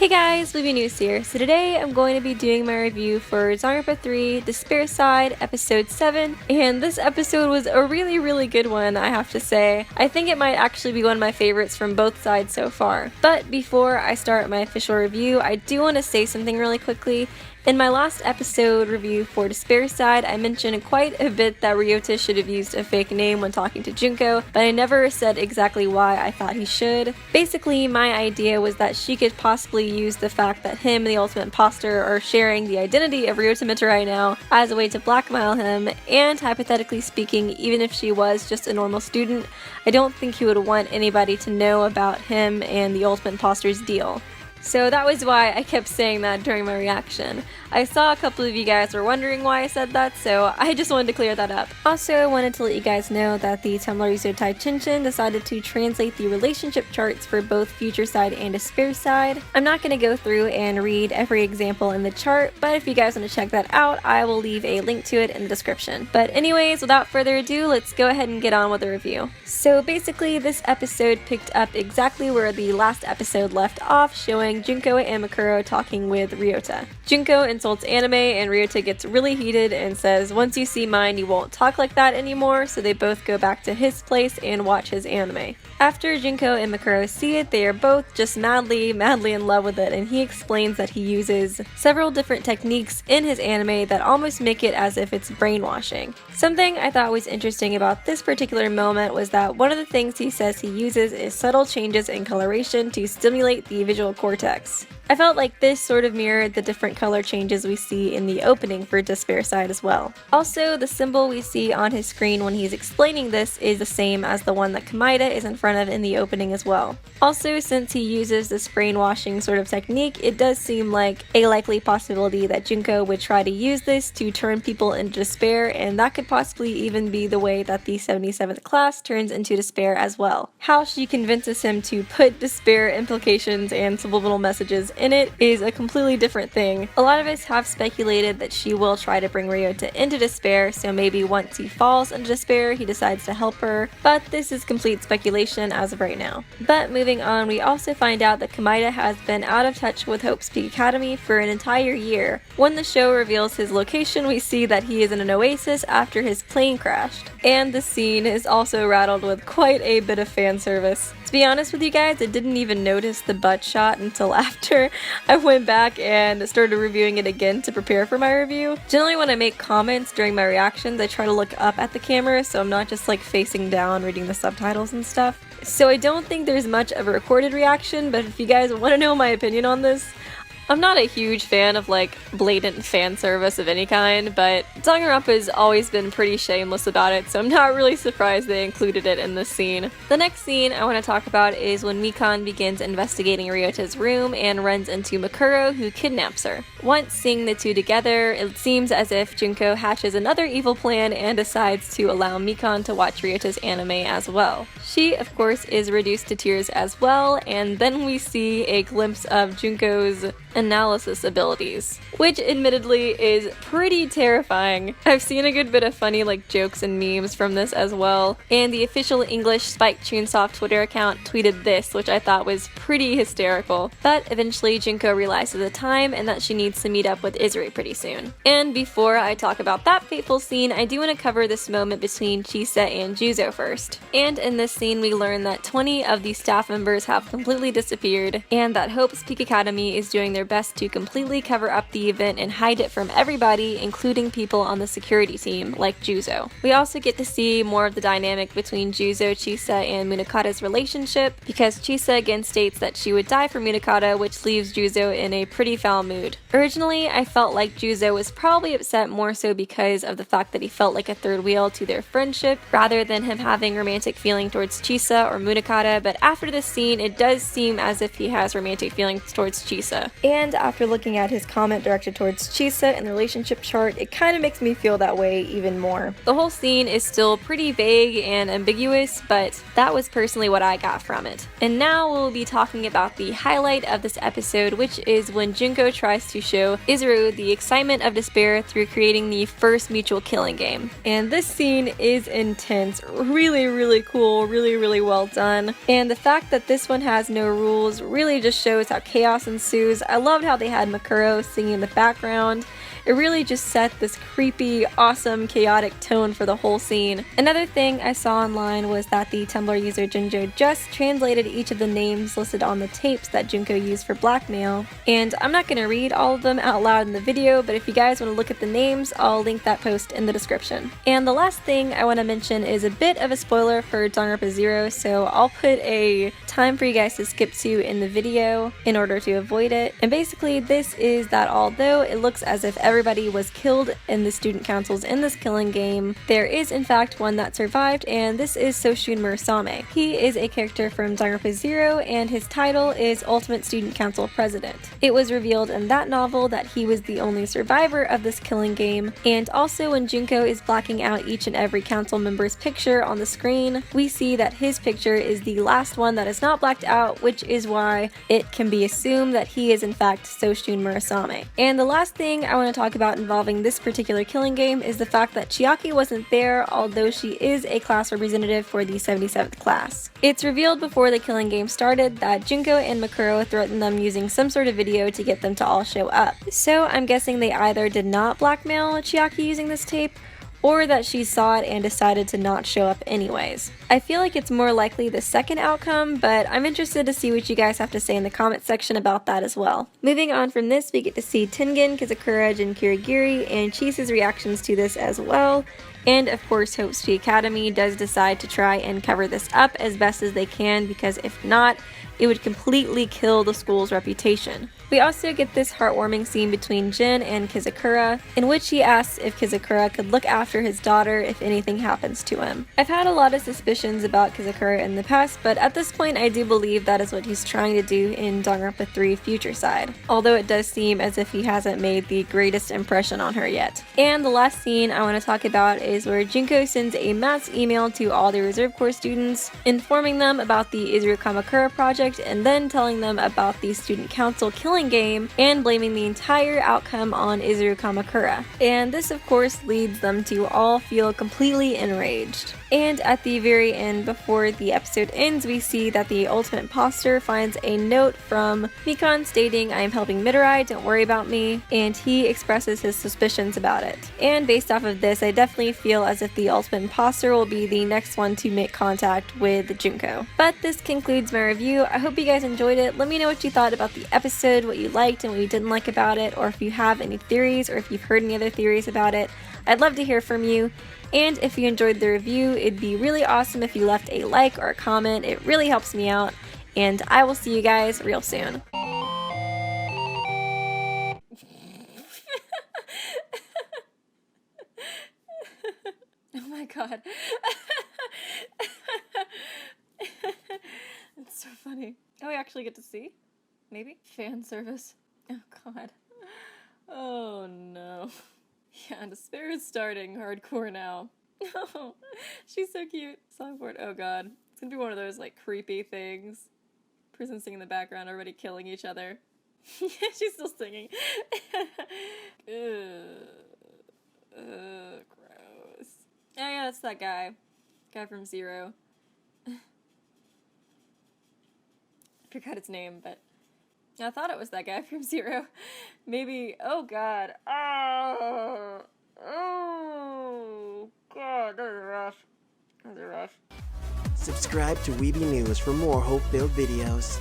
Hey guys, Libby News here. So today I'm going to be doing my review for Danganronpa 3, Despair Side, Episode 7, and this episode was a really good one, I have to say. I think it might actually be one of my favorites from both sides so far. But before I start my official review, I do want to say something really quickly. In my last episode review for Despair Side, I mentioned quite a bit that Ryota should have used a fake name when talking to Junko, but I never said exactly why I thought he should. Basically, my idea was that she could possibly use the fact that him and the Ultimate Imposter are sharing the identity of Ryota Mitarai now as a way to blackmail him, and hypothetically speaking, even if she was just a normal student, I don't think he would want anybody to know about him and the Ultimate Imposter's deal. So that was why I kept saying that during my reaction. I saw a couple of you guys were wondering why I said that, so I just wanted to clear that up. Also, I wanted to let you guys know that the Tumblr user Tai Chinchin decided to translate the relationship charts for both Future Side and Despair Side. I'm not going to go through and read every example in the chart, but if you guys want to check that out, I will leave a link to it in the description. But anyways, without further ado, let's go ahead and get on with the review. So basically, this episode picked up exactly where the last episode left off, showing Junko and Mikuro talking with Ryota. Junko insults Anime and Ryota gets really heated and says, "Once you see mine, you won't talk like that anymore," so they both go back to his place and watch his anime. After Junko and Mikuro see it, they are both just madly in love with it, and he explains that he uses several different techniques in his anime that almost make it as if it's brainwashing. Something I thought was interesting about this particular moment was that one of the things he says he uses is subtle changes in coloration to stimulate the visual cortex. I felt like this sort of mirrored the different color changes we see in the opening for Despair Side as well. Also, the symbol we see on his screen when he's explaining this is the same as the one that Kamaida is in front of in the opening as well. Also, since he uses this brainwashing sort of technique, it does seem like a likely possibility that Junko would try to use this to turn people into despair, and that could possibly even be the way that the 77th class turns into despair as well. How she convinces him to put despair implications and subliminal messages in it is a completely different thing. A lot of us have speculated that she will try to bring Ryota into despair, so maybe once he falls into despair, he decides to help her, but this is complete speculation as of right now. But moving on, we also find out that Kamaida has been out of touch with Hope's Peak Academy for an entire year. When the show reveals his location, we see that he is in an oasis after his plane crashed. And the scene is also rattled with quite a bit of fan service. To be honest with you guys, I didn't even notice the butt shot until after I went back and started reviewing it again to prepare for my review. Generally when I make comments during my reactions, I try to look up at the camera so I'm not just like facing down reading the subtitles and stuff. So I don't think there's much of a recorded reaction, but if you guys want to know my opinion on this, I'm not a huge fan of like blatant fan service of any kind, but Danganronpa has always been pretty shameless about it, so I'm not really surprised they included it in this scene. The next scene I want to talk about is when Mikan begins investigating Ryota's room and runs into Mikuro, who kidnaps her. Once seeing the two together, it seems as if Junko hatches another evil plan and decides to allow Mikan to watch Ryota's anime as well. She, of course, is reduced to tears as well, and then we see a glimpse of Junko's analysis abilities, which admittedly is pretty terrifying. I've seen a good bit of funny like jokes and memes from this as well, and the official English Spike Chunsoft Twitter account tweeted this, which I thought was pretty hysterical. But eventually Junko realizes the time and that she needs to meet up with Izuri pretty soon. And before I talk about that fateful scene, I do want to cover this moment between Chisa and Juzo first. And in this scene we learn that 20 of the staff members have completely disappeared, and that Hope's Peak Academy is doing their best to completely cover up the event and hide it from everybody, including people on the security team, like Juzo. We also get to see more of the dynamic between Juzo, Chisa, and Munakata's relationship, because Chisa again states that she would die for Munakata, which leaves Juzo in a pretty foul mood. Originally, I felt like Juzo was probably upset more so because of the fact that he felt like a third wheel to their friendship, rather than him having romantic feeling towards Chisa or Munakata, but after this scene, it does seem as if he has romantic feelings towards Chisa. And after looking at his comment directed towards Chisa in the relationship chart, it kind of makes me feel that way even more. The whole scene is still pretty vague and ambiguous, but that was personally what I got from it. And now we'll be talking about the highlight of this episode, which is when Junko tries to show Izuru the excitement of despair through creating the first mutual killing game. And this scene is intense, really cool, really well done. And the fact that this one has no rules really just shows how chaos ensues. I loved how they had Makuro singing in the background. It really just set this creepy, awesome, chaotic tone for the whole scene. Another thing I saw online was that the Tumblr user Jinjo just translated each of the names listed on the tapes that Junko used for blackmail. And I'm not going to read all of them out loud in the video, but if you guys want to look at the names, I'll link that post in the description. And the last thing I want to mention is a bit of a spoiler for Danganronpa 0, so I'll put a time for you guys to skip to in the video in order to avoid it. And basically this is that although it looks as if everybody was killed in the student councils in this killing game, there is in fact one that survived, and this is Soshun Murasame. He is a character from Danganronpa 0 and his title is Ultimate Student Council President. It was revealed in that novel that he was the only survivor of this killing game, and also when Junko is blacking out each and every council member's picture on the screen, we see that his picture is the last one that is not blacked out, which is why it can be assumed that he is in fact Soshun Murasame. And the last thing I want to talk about involving this particular killing game is the fact that Chiaki wasn't there, although she is a class representative for the 77th class. It's revealed before the killing game started that Junko and Makuro threatened them using some sort of video to get them to all show up. So I'm guessing they either did not blackmail Chiaki using this tape, or that she saw it and decided to not show up anyways. I feel like it's more likely the second outcome, but I'm interested to see what you guys have to say in the comment section about that as well. Moving on from this, we get to see Tengen, Kizakura, and Kirigiri, and Chisa's reactions to this as well. And of course, Hope Street Academy does decide to try and cover this up as best as they can, because if not, it would completely kill the school's reputation. We also get this heartwarming scene between Jin and Kizakura, in which he asks if Kizakura could look after his daughter if anything happens to him. I've had a lot of suspicions about Kizakura in the past, but at this point I do believe that is what he's trying to do in Danganronpa 3 Future Side, although it does seem as if he hasn't made the greatest impression on her yet. And the last scene I want to talk about is where Junko sends a mass email to all the Reserve Corps students, informing them about the Izuru Kamakura project and then telling them about the student council killing game and blaming the entire outcome on Izuru Kamakura. And this of course leads them to all feel completely enraged. And at the very end, before the episode ends, we see that the ultimate imposter finds a note from Mikan stating, "I am helping Midori, don't worry about me," and he expresses his suspicions about it. And based off of this, I definitely feel as if the ultimate imposter will be the next one to make contact with Junko. But this concludes my review. I hope you guys enjoyed it. Let me know what you thought about the episode, what you liked and what you didn't like about it, or if you have any theories or if you've heard any other theories about it. I'd love to hear from you. And if you enjoyed the review, it'd be really awesome if you left a like or a comment. It really helps me out. And I will see you guys real soon. Oh my god. It's so funny. Oh, we actually get to see? Maybe? Fan service. Oh god. Oh no. Yeah, despair is starting hardcore now. Oh, she's so cute. Songboard. Oh god. It's gonna be one of those like creepy things. Person singing in the background, everybody killing each other. She's still singing. Gross. Oh yeah, that's that guy. Guy from Zero. Forgot his name, but I thought it was that guy from Zero. Maybe. Oh god. Oh god, that was rough. That was rough. Subscribe to Weeby News for more hope-filled videos.